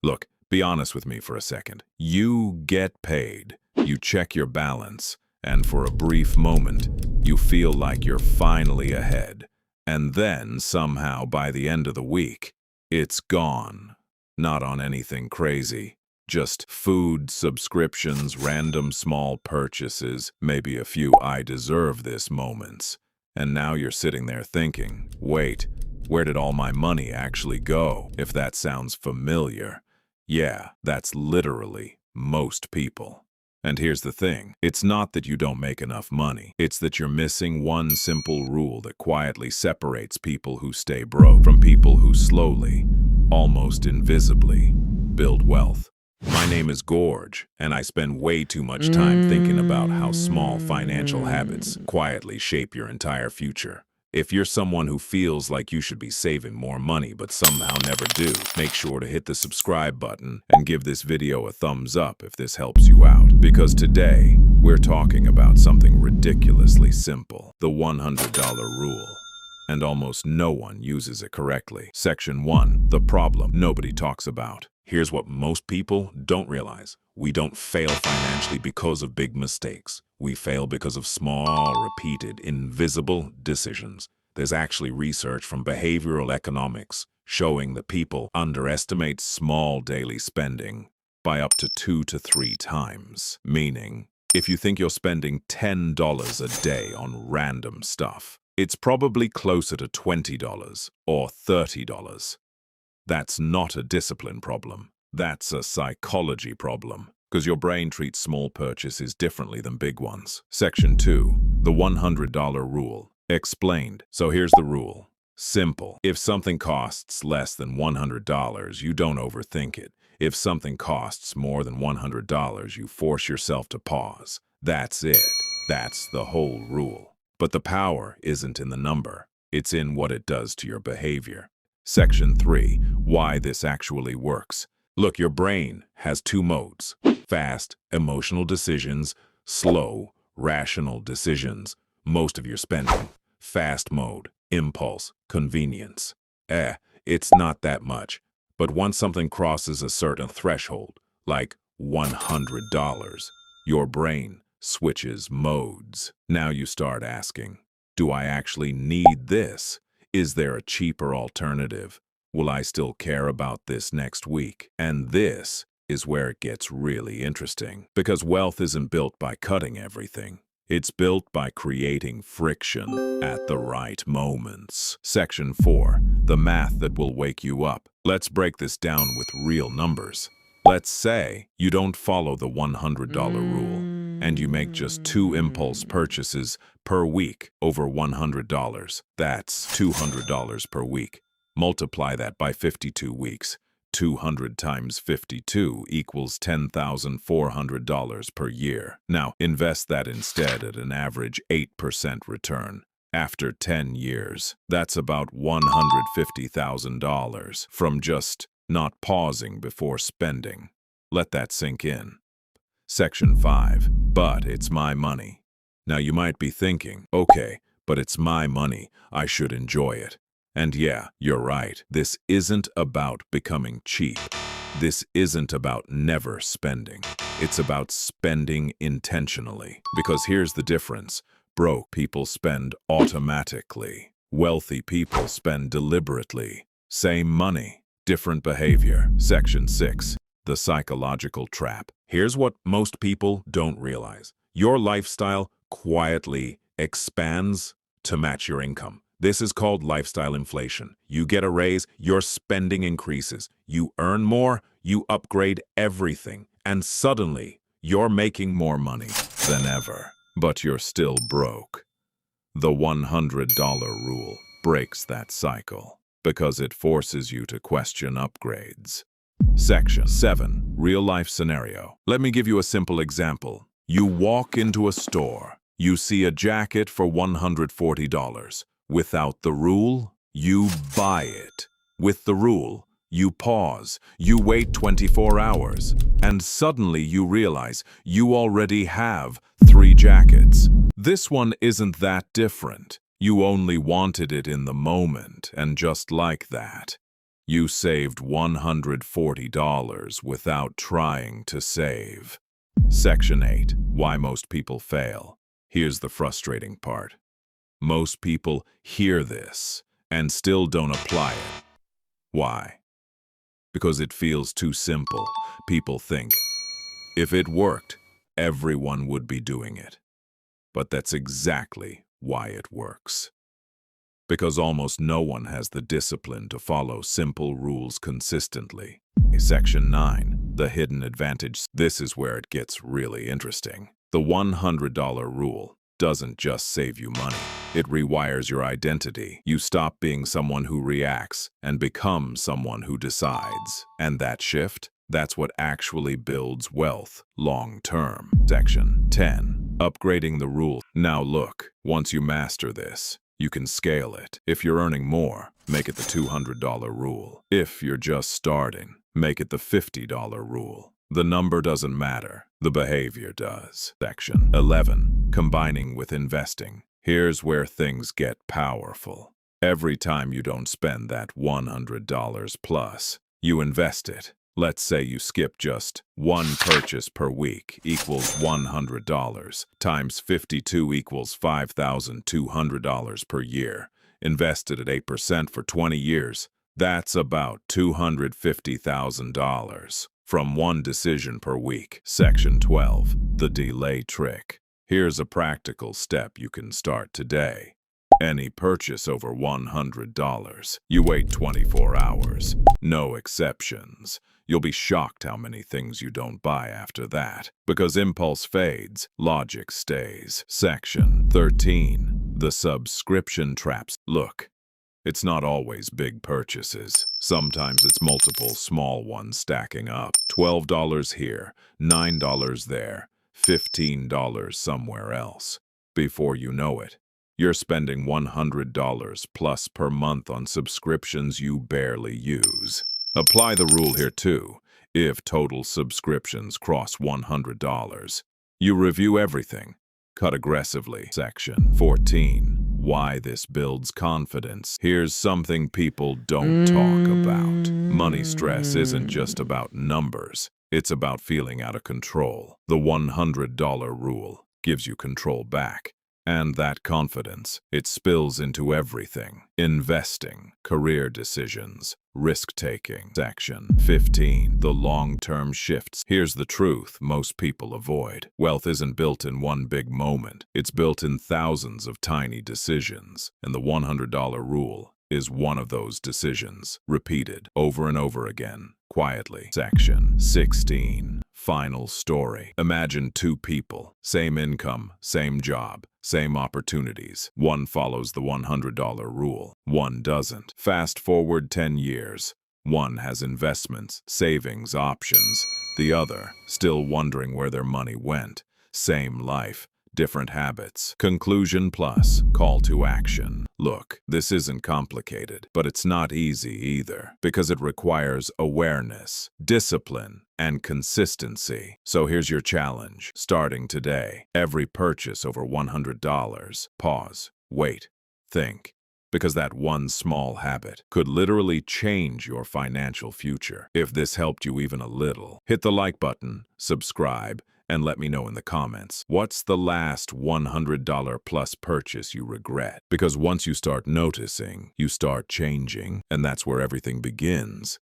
Look, be honest with me for a second. You get paid, you check your balance, and for a brief moment, you feel like you're finally ahead. And then, somehow, by the end of the week, it's gone. Not on anything crazy. Just food, subscriptions, random small purchases, maybe a few I deserve this moments. And now you're sitting there thinking, wait, where did all my money actually go? If that sounds familiar. Yeah, that's literally most people. And here's the thing, it's not that you don't make enough money, it's that you're missing one simple rule that quietly separates people who stay broke from people who slowly, almost invisibly, build wealth. My name is Gorge, and I spend way too much time thinking about how small financial habits quietly shape your entire future. If you're someone who feels like you should be saving more money but somehow never do, make sure to hit the subscribe button and give this video a thumbs up if this helps you out. Because today, we're talking about something ridiculously simple, the $100 rule. And almost no one uses it correctly. Section 1, the problem nobody talks about. Here's what most people don't realize. We don't fail financially because of big mistakes. We fail because of small, repeated, invisible decisions. There's actually research from behavioral economics showing that people underestimate small daily spending by up to 2 to 3 times. Meaning, if you think you're spending $10 a day on random stuff, it's probably closer to $20 or $30. That's not a discipline problem. That's a psychology problem, because your brain treats small purchases differently than big ones. Section 2, the $100 rule. Explained. So here's the rule. Simple. If something costs less than $100, you don't overthink it. If something costs more than $100, you force yourself to pause. That's it. That's the whole rule. But the power isn't in the number. It's in what it does to your behavior. Section 3, why this actually works. Look, your brain has 2 modes. Fast, emotional decisions, slow, rational decisions. Most of your spending. Fast mode, impulse, convenience. It's not that much. But once something crosses a certain threshold, like $100, your brain switches modes. Now you start asking, do I actually need this? Is there a cheaper alternative? Will I still care about this next week? And this is where it gets really interesting. Because wealth isn't built by cutting everything. It's built by creating friction at the right moments. Section 4, the math that will wake you up. Let's break this down with real numbers. Let's say you don't follow the $100 rule, and you make just 2 impulse purchases per week over $100. That's $200 per week. Multiply that by 52 weeks. 200 times 52 equals $10,400 per year. Now, invest that instead at an average 8% return. After 10 years, that's about $150,000 from just not pausing before spending. Let that sink in. Section 5, but it's my money. Now you might be thinking, okay, but it's my money, I should enjoy it. And yeah, you're right, this isn't about becoming cheap. This isn't about never spending. It's about spending intentionally. Because here's the difference. Broke people spend automatically. Wealthy people spend deliberately. Same money, different behavior. Section 6, the psychological trap. Here's what most people don't realize. Your lifestyle quietly expands to match your income. This is called lifestyle inflation. You get a raise, your spending increases. You earn more, you upgrade everything. And suddenly, you're making more money than ever. But you're still broke. The $100 rule breaks that cycle because it forces you to question upgrades. Section 7, real-life scenario. Let me give you a simple example. You walk into a store. You see a jacket for $140. Without the rule, you buy it. With the rule, you pause. You wait 24 hours. And suddenly you realize you already have 3 jackets. This one isn't that different. You only wanted it in the moment, and just like that, You saved $140 without trying to save. Section 8. Why most people fail. Here's the frustrating part. Most people hear this and still don't apply it. Why? Because it feels too simple. People think, if it worked, everyone would be doing it. But that's exactly why it works. Because almost no one has the discipline to follow simple rules consistently. Section 9. The hidden advantage. This is where it gets really interesting. The $100 rule doesn't just save you money. It rewires your identity. You stop being someone who reacts and become someone who decides. And that shift, that's what actually builds wealth long-term. Section 10. Upgrading the rule. Now look, once you master this, you can scale it. If you're earning more, make it the $200 rule. If you're just starting, make it the $50 rule. The number doesn't matter, the behavior does. Section 11. Combining with investing. Here's where things get powerful. Every time you don't spend that $100 plus, you invest it. Let's say you skip just one purchase per week equals $100 times 52 equals $5,200 per year. Invested at 8% for 20 years. That's about $250,000 from one decision per week. Section 12. The delay trick. Here's a practical step you can start today. Any purchase over $100, you wait 24 hours. No exceptions. You'll be shocked how many things you don't buy after that. Because impulse fades, logic stays. Section 13. The subscription traps. Look, it's not always big purchases. Sometimes it's multiple small ones stacking up. $12 here, $9 there, $15 somewhere else. Before you know it, you're spending $100 plus per month on subscriptions you barely use. Apply the rule here too. If total subscriptions cross $100, you review everything. Cut aggressively. Section 14. Why this builds confidence. Here's something people don't talk about. Money stress isn't just about numbers. It's about feeling out of control. The $100 rule gives you control back. And that confidence, it spills into everything. Investing, career decisions, risk-taking. Section 15. The long-term shifts. Here's the truth most people avoid. Wealth isn't built in one big moment. It's built in thousands of tiny decisions. And the $100 rule is one of those decisions, repeated over and over again, quietly. Section 16. Final story. Imagine two people, same income, same job, same opportunities. One follows the $100 rule, one doesn't. Fast forward 10 years. One has investments, savings, options. The other, still wondering where their money went. Same life, different habits. Conclusion plus call to action. Look, this isn't complicated, but it's not easy either, because it requires awareness, discipline, and consistency. So here's your challenge. Starting today, every purchase over $100, pause, wait, think. Because that one small habit could literally change your financial future. If this helped you even a little, hit the like button, subscribe, and let me know in the comments, what's the last $100 plus purchase you regret? Because once you start noticing, you start changing, and that's where everything begins.